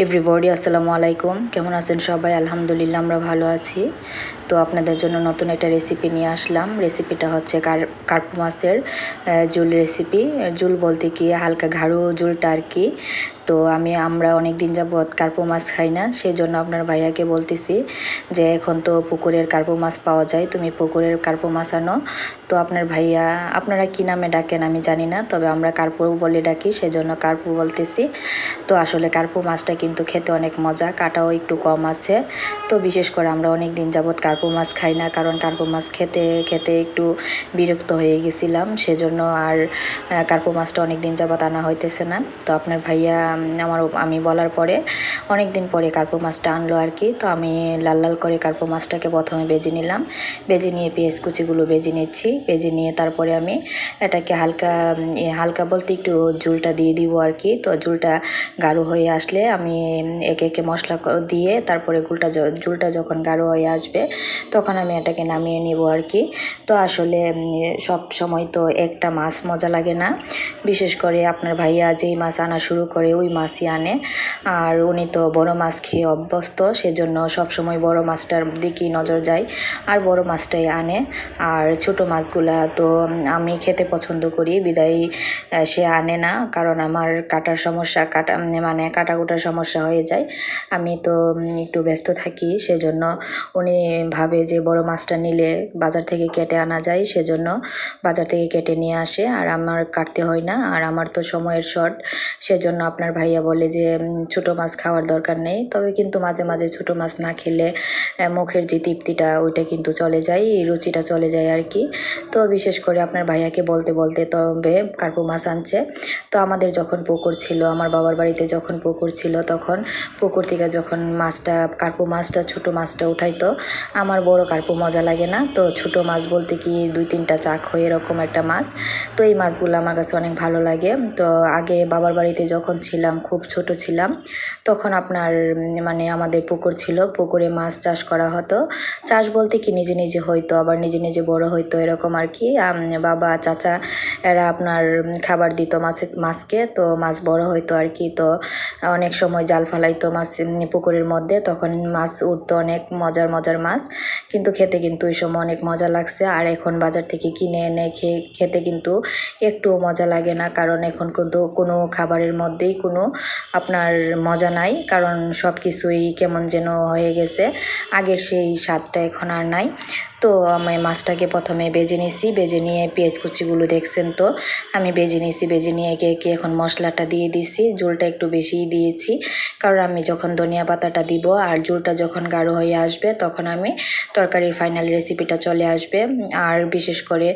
Everybody আসসালামু আলাইকুম, কেমন আছেন সবাই? আলহামদুলিল্লাহ আমরা ভালো আছি। তো আপনাদের জন্য নতুন একটা রেসিপি নিয়ে আসলাম। রেসিপিটা হচ্ছে কার্পু মাছের ঝোল রেসিপি। ঝোল বলতে কি হালকা ঘাড়ু ঝোলটা আর কি। তো আমরা অনেক দিন যাবৎ কার্পু মাছ খাই না, সেই জন্য আপনার ভাইয়াকে বলতেছি যে এখন তো পুকুরের কার্পু মাছ পাওয়া যায়, তুমি পুকুরের কার্পু মাছ আনো। তো আপনার ভাইয়া, আপনারা কি নামে ডাকেন আমি জানি না, তবে আমরা কার্পু বলে ডাকি, সেজন্য কার্পু বলতেছি। তো আসলে কার্পু মাছটা কিন্তু খেতে অনেক মজা, কাটাও একটু কম আছে। তো বিশেষ করে আমরা অনেক দিন যাবৎ কার্পু মাছ খাই না, কারণ কার্পু মাছ খেতে খেতে একটু বিরক্ত হয়ে গেছিলাম, সেজন্য আর কার্পু মাছটা অনেক দিন যাবৎ আনা হইতেছে না। তো আপনার ভাইয়া আমি বলার পরে অনেক দিন পরে কার্পু মাছটা আনলো আর কি। তো আমি লাল লাল করে কার্পু মাছটাকে প্রথমে ভেজে নিলাম, ভেজে নিয়ে পেঁয়াজ কুচিগুলো ভেজে নিচ্ছি, ভেজে নিয়ে তারপরে আমি এটাকে হালকা হালকা বলতে একটু ঝোলটা দিয়ে দিব আর কি। তো ঝোলটা গাঢ় হয়ে আসলে আমি একে একে মশলা দিয়ে তারপরে ঝোলটা যখন গাঢ় হয়ে আসবে তখন আমি এটাকে নামিয়ে নিব আর কি। তো আসলে সব সময় তো একটা মাছ মজা লাগে না, বিশেষ করে আপনার ভাইয়া যেই মাছ আনা শুরু করে ওই মাছই আনে, আর উনি তো বড় মাছ খেয়ে অভ্যস্ত, সেজন্য সবসময় বড় মাছটার দিকেই নজর যায় আর বড় মাছটাই আনে। আর ছোট মাছগুলা তো আমি খেতে পছন্দ করি বিদায় সে আনে না, কারণ আমার কাটার সমস্যা, কাটাকুটার সমস্যা হয়ে যায়। আমি তো একটু ব্যস্ত থাকি, সেজন্য উনি ভাবে যে বড় মাছটা নিলে বাজার থেকে কেটে আনা যায়, সেজন্য বাজার থেকে কেটে নিয়ে আসে আর আমার কাটতে হয় না, আর আমার তো সময়ের শর্ট, সেজন্য আপনার ভাইয়া বলে যে ছোট মাছ খাওয়ার দরকার নেই। তবে কিন্তু মাঝে মাঝে ছোট মাছ না খেলে মুখের যে তৃপ্তিটা ওইটা কিন্তু চলে যায়, রুচিটা চলে যায় আর কি। তো বিশেষ করে আপনার ভাইয়াকে বলতে বলতে তবে কার্পু মাছ আনছে। তো আমাদের যখন পুকুর ছিল, আমার বাবার বাড়িতে যখন পুকুর ছিল, তখন পুকুর থেকে যখন কার্পু মাছটা ছোটো মাছটা উঠাইতো, আমার বড় কার্পু মজা লাগে না, তো ছোট মাছ বলতে কি 2-3টা চাক হয়ে এরকম একটা মাছ। তো এই মাছগুলো আমার কাছে অনেক ভালো লাগে। তো আগে বাবার বাড়িতে যখন ছিলাম, খুব ছোট ছিলাম, তখন আপনার আমাদের পুকুর ছিল, পুকুরে মাছ চাষ করা হতো। চাষ বলতে কি নিজে নিজে হয়তো, আবার নিজে নিজে বড় হইতো এরকম আর কি। বাবা চাচা এরা আপনার খাবার দিত মাছকে, তো মাছ বড় হইতো আর কি। তো অনেক সময় জাল ফালাইতো মাছ পুকুরের মধ্যে, তখন মাছ উঠতো, অনেক মজার মজার মাছ, কিন্তু খেতে কিন্তু ওই সময় অনেক মজা লাগছে। আর এখন বাজার থেকে কিনে এনে খেতে কিন্তু একটু মজা লাগে না, কারণ এখন কিন্তু কোনো খাবারের মধ্যেই কোনো আপনার মজা নাই, কারণ সব কিছুই কেমন যেন হয়ে গেছে, আগের সেই স্বাদটা এখন আর নাই। তো আমি মাছটাকে প্রথমে ভেজে নিয়েছি, ভেজে নিয়ে পেঁয়াজ কুচিগুলো দেখছেন তো আমি ভেজে নিয়েছি, ভেজে নিয়ে একে একে এখন মশলাটা দিয়ে দিছি। ঝোলটা একটু বেশিই দিয়েছি, কারণ আমি যখন ধনিয়া পাতাটা দিব আর ঝোলটা যখন গাঢ় হয়ে আসবে তখন আমি তরকারির ফাইনাল রেসিপিটা চলে আসবে। আর বিশেষ করে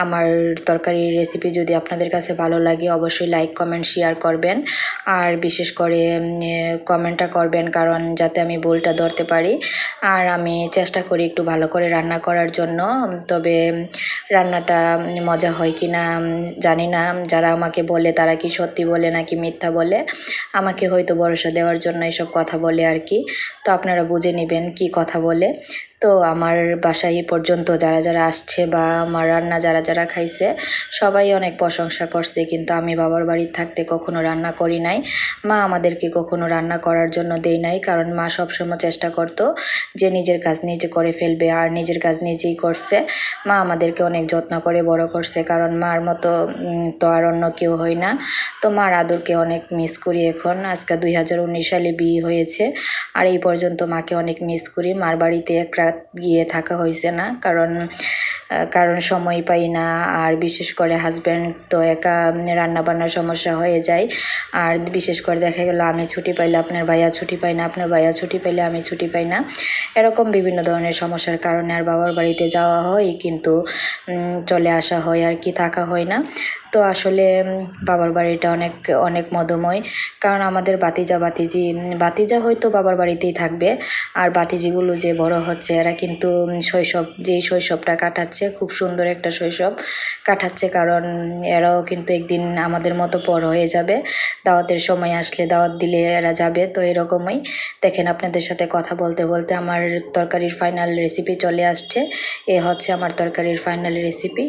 আমার তরকারির রেসিপি যদি আপনাদের কাছে ভালো লাগে অবশ্যই লাইক কমেন্ট শেয়ার করবেন, আর বিশেষ করে কমেন্টটা করবেন, কারণ যাতে আমি ভুলটা ধরতে পারি। আর আমি চেষ্টা করি একটু ভালো করে রান্না করার জন্য, তবে রান্নাটা মজা হয় কি না জানি না, যারা আমাকে বলে তারা কি সত্যি বলে নাকি মিথ্যা বলে, আমাকে হয়তো ভরসা দেওয়ার জন্য এসব কথা বলে আর কি। তো আপনারা বুঝে নেবেন কি কথা বলে। তো আমার বাসায় এই পর্যন্ত যারা যারা আসছে বা আমার রান্না যারা যারা খাইছে সবাই অনেক প্রশংসা করছে, কিন্তু আমি বাবার বাড়িতে থাকতে কখনো রান্না করি নাই, মা আমাদেরকে কখনো রান্না করার জন্য দেয় নাই, কারণ মা সবসময় চেষ্টা করতো যে নিজের কাজ নিজে করে ফেলবে, আর নিজের কাজ নিজেই করছে। মা আমাদেরকে অনেক যত্ন করে বড় করছে, কারণ মার মতো তো আর অন্য কেউ হয় না। তো মার আদরকে অনেক মিস করি এখন, আজকে 2019 সালে বিয়ে হয়েছে, আর এই পর্যন্ত মাকে অনেক মিস করি। মার বাড়িতে এক রাত গিয়ে থাকা হয়েছে না, কারণ সময় পাই না, আর বিশেষ করে হাজব্যান্ড তো একা রান্না বান্নার সমস্যা হয়ে যায়, আর বিশেষ করে দেখা গেল আমি ছুটি পাইলে আপনার ভাইয়া ছুটি পায় না, আপনার ভাইয়া ছুটি পাইলে আমি ছুটি পাই না, এরকম বিভিন্ন ধরনের সমস্যার কারণে আর বাবার বাড়িতে যাওয়া হয়, কিন্তু চলে আসা হয় আর কি, থাকা হয় না। তো আসলে বাবার বাড়িটা অনেক অনেক মধুময়, কারণ আমাদের বাতিজা হয়তো বাবার বাড়িতেই থাকবে, আর বাতিজিগুলো যে বড় হচ্ছে এরা কিন্তু যেই শৈশবটা কাটাচ্ছে, খুব সুন্দর একটা শৈশব কাটাচ্ছে, কারণ এরাও কিন্তু একদিন আমাদের মতো বড় হয়ে যাবে, দাওয়াতের সময় আসলে দাওয়াত দিলে এরা যাবে। তো এরকমই দেখেন, আপনাদের সাথে কথা বলতে বলতে আমার তরকারির ফাইনাল রেসিপি চলে আসছে। এ হচ্ছে আমার তরকারির ফাইনাল রেসিপি।